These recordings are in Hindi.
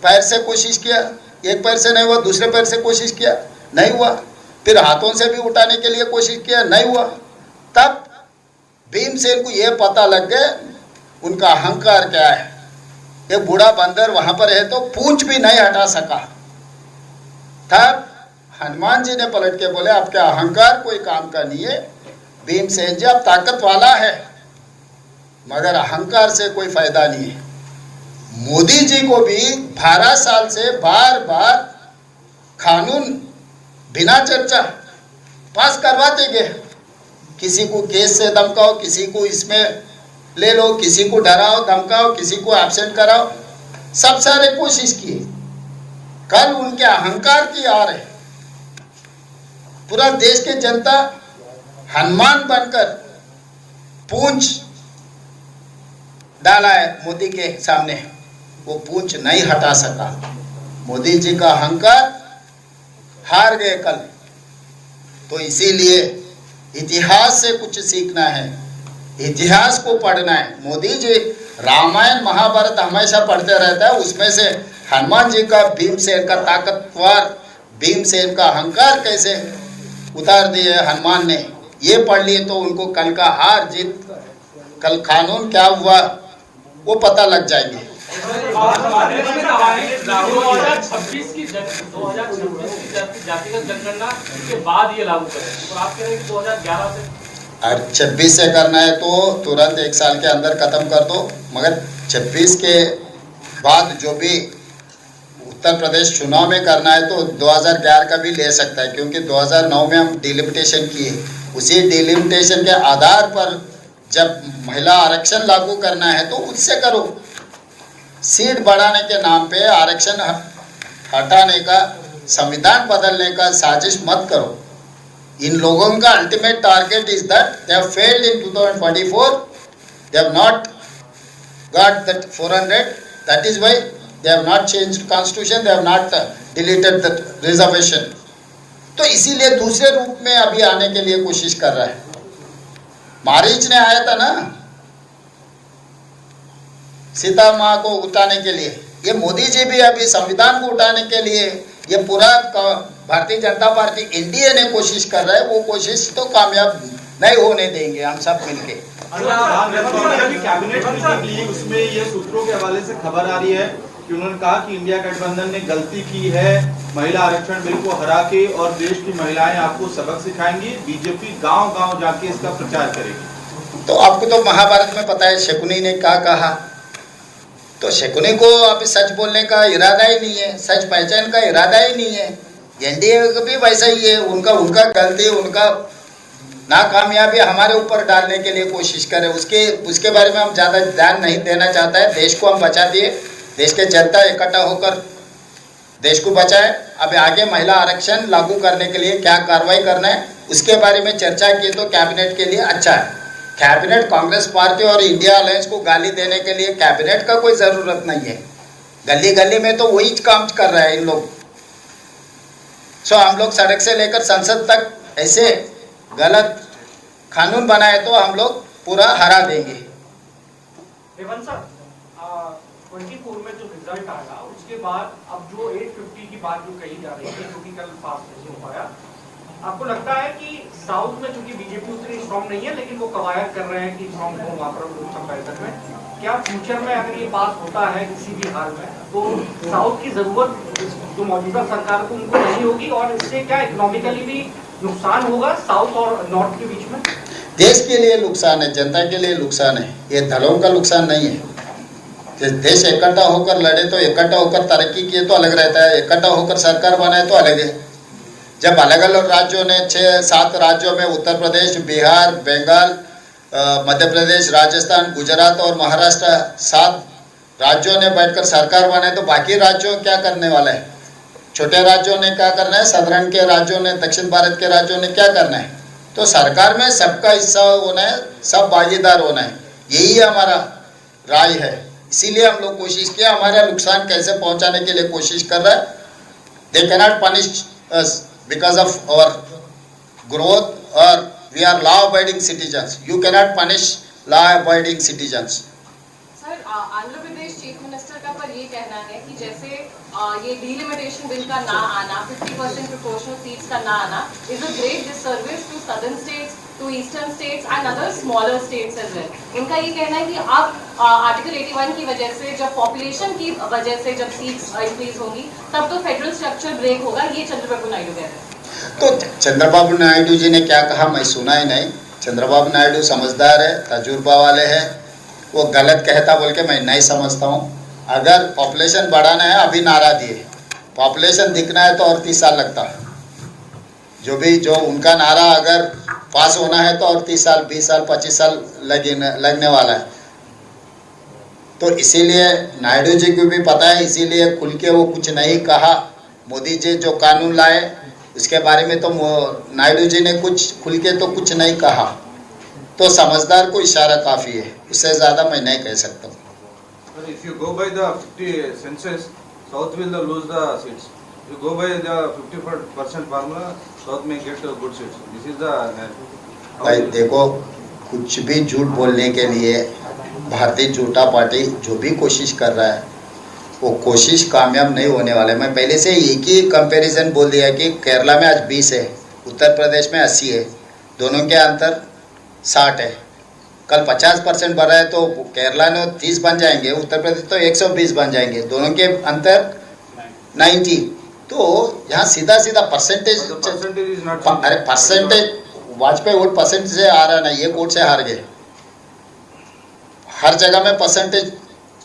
पैर से कोशिश किया, एक पैर से नहीं हुआ, दूसरे पैर से कोशिश किया, नहीं हुआ, फिर हाथों से भी उठाने के लिए कोशिश किया, नहीं हुआ। तब भीमसेन को यह पता लग गया उनका अहंकार क्या है। ये बूढ़ा बंदर वहां पर है तो पूंछ भी नहीं हटा सका। तब हनुमान जी ने पलट के बोले, आपके अहंकार कोई काम का नहीं है भीमसेन जी, आप ताकत वाला है मगर अहंकार से कोई फायदा नहीं है। मोदी जी को भी 12 साल से बार बार कानून बिना चर्चा पास करवाते गए। किसी को केस से धमकाओ, किसी को इसमें ले लो, किसी को डराओ धमकाओ, किसी को एब्सेंट कराओ, सब सारे कोशिश किए। कल उनके अहंकार की आ रहे पूरा देश के जनता हनुमान बनकर पूंछ डाला है मोदी के सामने, वो पूंछ नहीं हटा सका। मोदी जी का अहंकार हार गए कल। तो इसीलिए इतिहास से कुछ सीखना है, इतिहास को पढ़ना है। मोदी जी रामायण महाभारत हमेशा पढ़ते रहता है, उसमें से हनुमान जी का भीमसेन का ताकतवर भीमसेन का अहंकार कैसे उतार दिए हनुमान ने, ये पढ़ लिए तो उनको कल का हार जीत, कल कानून क्या हुआ वो पता लग जाएंगे। 2026 की जातिगत जनगणना के बाद ये लागू करें, और आप कह रहे हैं कि 2011 से 26 से करना है तो तुरंत 1 साल के अंदर खत्म कर दो, मगर 26 के बाद जो भी उत्तर प्रदेश चुनाव में करना है तो 2011 का भी ले सकता है, क्योंकि 2009 में हम डिलिमिटेशन किए। उसी डिलिमिटेशन के आधार पर जब महिला आरक्षण लागू करना है तो उससे करो। सीट बढ़ाने के नाम पे आरक्षण हटाने का, संविधान बदलने का साजिश मत करो। इन लोगों का ultimate target is that they have failed in 2024, they have not got that 400, that is why they have not changed constitution, they have not deleted that reservation. तो इसीलिए दूसरे रूप में अभी आने के लिए कोशिश कर रहा है। मारीच ने आया था ना सीता माँ को उठाने के लिए, ये मोदी जी भी अभी संविधान को उठाने के लिए, ये पूरा भारतीय जनता पार्टी एनडीए ने कोशिश कर रहा है। वो कोशिश तो कामयाब नहीं होने देंगे हम सब मिलके। कैबिनेट मीटिंग ली, उसमें ये सूत्रों के हवाले से खबर आ रही है कि उन्होंने कहा कि इंडिया गठबंधन ने गलती की है, महिला आरक्षण बिल को हरा के, और देश की महिलाएं आपको सबक सिखाएंगी, बीजेपी गांव-गांव जाके इसका प्रचार करेगी। तो आपको तो महाभारत में पता है शकुनी ने क्या कहा। तो शकुनी को अभी सच बोलने का इरादा ही नहीं है, सच पहचान का इरादा ही नहीं है। एनडीए का भी वैसा ही है, उनका गलती, उनका नाकामयाबी हमारे ऊपर डालने के लिए कोशिश करे। उसके बारे में हम ज़्यादा ध्यान नहीं देना चाहता है। देश को हम बचा दिए, देश के जनता इकट्ठा होकर देश को बचाए। अब आगे महिला आरक्षण लागू करने के लिए क्या कार्रवाई करना है उसके बारे में चर्चा की तो कैबिनेट के लिए अच्छा है। कैबिनेट कांग्रेस पार्टी और इंडिया अलायंस को गाली देने के लिए कैबिनेट का कोई ज़रूरत नहीं है। गली गली में तो वही काम कर रहा है इन लोग। सो हम लोग सड़क से लेकर संसद तक ऐसे गलत कानून बनाए तो हम लोग पूरा हरा देंगे। 24 में जो रिजल्ट आया उसके बाद अब जो 850 की बात जो कही जा रही है, जो कि कल पास नहीं हो पाया, आपको लगता है कि साउथ में चूंकि बीजेपी उतनी स्ट्रॉन्ग नहीं है लेकिन वो कवायद कर रहे हैं कि स्ट्रॉन्ग हो वहाँ पर लोकसभा बैठक में, क्या फ्यूचर में अगर ये पास होता है किसी भी हाल में तो साउथ की जरूरत जो मौजूदा सरकार को उनको नहीं होगी, और इससे क्या इकोनॉमिकली भी नुकसान होगा साउथ और नॉर्थ के बीच में? देश के लिए नुकसान है, जनता के लिए नुकसान है, ये दलों का नुकसान नहीं है। देश इकट्ठा होकर लड़े तो इकट्ठा होकर तरक्की किए तो अलग रहता है, इकट्ठा होकर सरकार बनाए तो अलग है। जब अलग अलग राज्यों ने 6-7 राज्यों में उत्तर प्रदेश, बिहार, बंगाल, मध्य प्रदेश, राजस्थान, गुजरात और महाराष्ट्र 7 राज्यों ने बैठकर सरकार बनाए तो बाकी राज्यों क्या करने वाला है? छोटे राज्यों ने क्या करना है, साधारण के राज्यों ने, दक्षिण भारत के राज्यों ने क्या करना है? तो सरकार में सबका हिस्सा होना है, सब भागीदार होना है, यही हमारा राय है। इसीलिए हम लोग कोशिश किया, हमारा नुकसान कैसे पहुंचाने के लिए कोशिश कर रहा है। They cannot punish us because of our growth और we are law abiding citizens. You cannot punish law abiding citizens. Sir, Andhra Pradesh chief minister का पर ये कहना है कि जैसे ये डिलिमिटेशन बिल का ना आना, 50% प्रोपोर्शनल सीट्स का ना आना is a great disservice to southern states, to eastern states and other smaller states as well. उनका ये कहना है कि अब आर्टिकल 81 की वजह से, जब पॉपुलेशन की वजह से जब सीट्स इंक्रीज होंगी, तब तो फेडरल स्ट्रक्चर ब्रेक होगा। ये चंद्रबाबू नायडू कहते हैं। तो चंद्रबाबू नायडू जी ने क्या कहा मैं सुना ही नहीं। चंद्रबाबू नायडू समझदार है, तजुर्बा वाले हैं, वो गलत कहता बोल के मैं नहीं समझता हूँ। अगर पॉपुलेशन बढ़ाना है, अभी नारा दिए, पॉपुलेशन दिखना है तो और 30 साल लगता। जो उनका नारा अगर पास होना है तो और 30 साल, 20 साल, 25 साल लगने वाला है। तो इसीलिए नायडू जी को भी पता है, इसीलिए खुल के वो कुछ नहीं कहा। मोदी जी जो कानून लाए उसके बारे में तो नायडू जी ने कुछ खुल के तो कुछ नहीं कहा। तो समझदार को इशारा काफ़ी है, उससे ज़्यादा मैं नहीं कह सकता हूँ। But if you go by the 50 census, South will lose the seats. If you go by the 50% formula, South may get good seats. This is the. भाई देखो, कुछ भी झूठ बोलने के लिए भारतीय जनता पार्टी जो भी कोशिश कर रहा है वो कोशिश कामयाब नहीं होने वाला है। मैं पहले से एक ही कंपैरिजन बोल दिया कि केरला में आज 20 है, उत्तर प्रदेश में 80 है, दोनों के अंतर 60 है। कल 50% बढ़ रहा है तो केरला ने 30 बन जाएंगे, उत्तर प्रदेश तो 120 बन जाएंगे, दोनों के अंतर 90। तो यहाँ सीधा सीधा परसेंटेज, अरे परसेंटेज वाजपेयी वोट परसेंटेज से आ रहा है ना, ये वोट से हार गए। हर जगह में परसेंटेज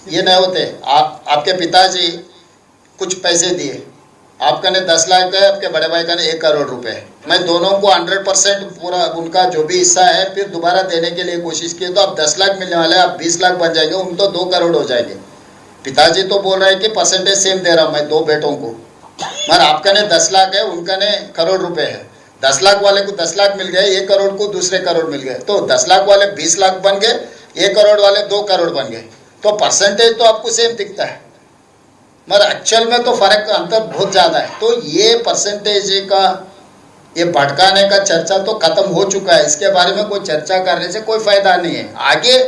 ये नहीं होते। आपके पिताजी कुछ पैसे दिए, आपका ने 10 लाख है, आपके बड़े भाई का ने 1 करोड़ रुपए। मैं दोनों को 100% पूरा उनका जो भी हिस्सा है फिर दोबारा देने के लिए कोशिश की, तो अब 10 लाख मिलने वाले, अब 20 लाख बन जाएंगे, उन तो 2 करोड़ हो जाएंगे। पिताजी तो बोल रहे हैं कि परसेंटेज सेम दे रहा हूँ मैं 2 बेटों को, मगर आपका ने 10 लाख है, उनका ने करोड़ रुपए है। 10 लाख वाले को 10 लाख मिल गए, 1 करोड़ को दूसरे करोड़ मिल गए, तो 10 लाख वाले 20 लाख बन गए, 1 करोड़ वाले 2 करोड़ बन गए। तो परसेंटेज तो आपको सेम दिखता है, मगर एक्चुअल में तो फर्क अंतर बहुत ज़्यादा है। तो ये परसेंटेज का ये भटकाने का चर्चा तो खत्म हो चुका है, इसके बारे में कोई चर्चा करने से कोई फायदा नहीं है। आगे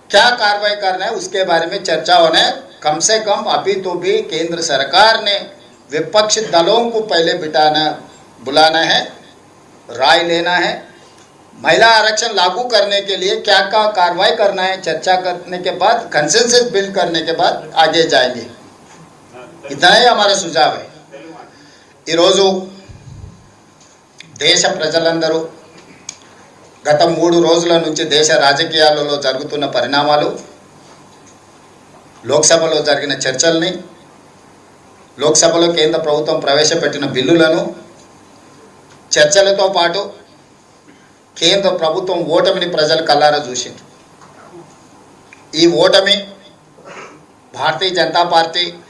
क्या कार्रवाई करना है उसके बारे में चर्चा होना है। कम से कम अभी तो भी केंद्र सरकार ने विपक्ष दलों को पहले बुलाना है, राय लेना है, महिला आरक्षण लागू करने के लिए क्या क्या कार्रवाई करना है, चर्चा करने के बाद कंसेंसस बिल्ड करने के बाद आगे जाएंगे। इतना ही हमारा सुझाव है। ఈరోజు దేశ ప్రజలందరూ గత 3 రోజుల నుంచి దేశ రాజకీయాలలో జరుగుతున్న పరిణామాలు, లోక్సభలో జరిగిన చర్చల్ని, లోక్సభలో కేంద్ర ప్రభుత్వం ప్రవేశపెట్టిన బిల్లులను, చర్చలతో పాటు కేంద్ర ప్రభుత్వం ఓటమిని ప్రజలు కల్లారా చూసిండ్రు। ఈ ఓటమి భారతీయ జనతా పార్టీ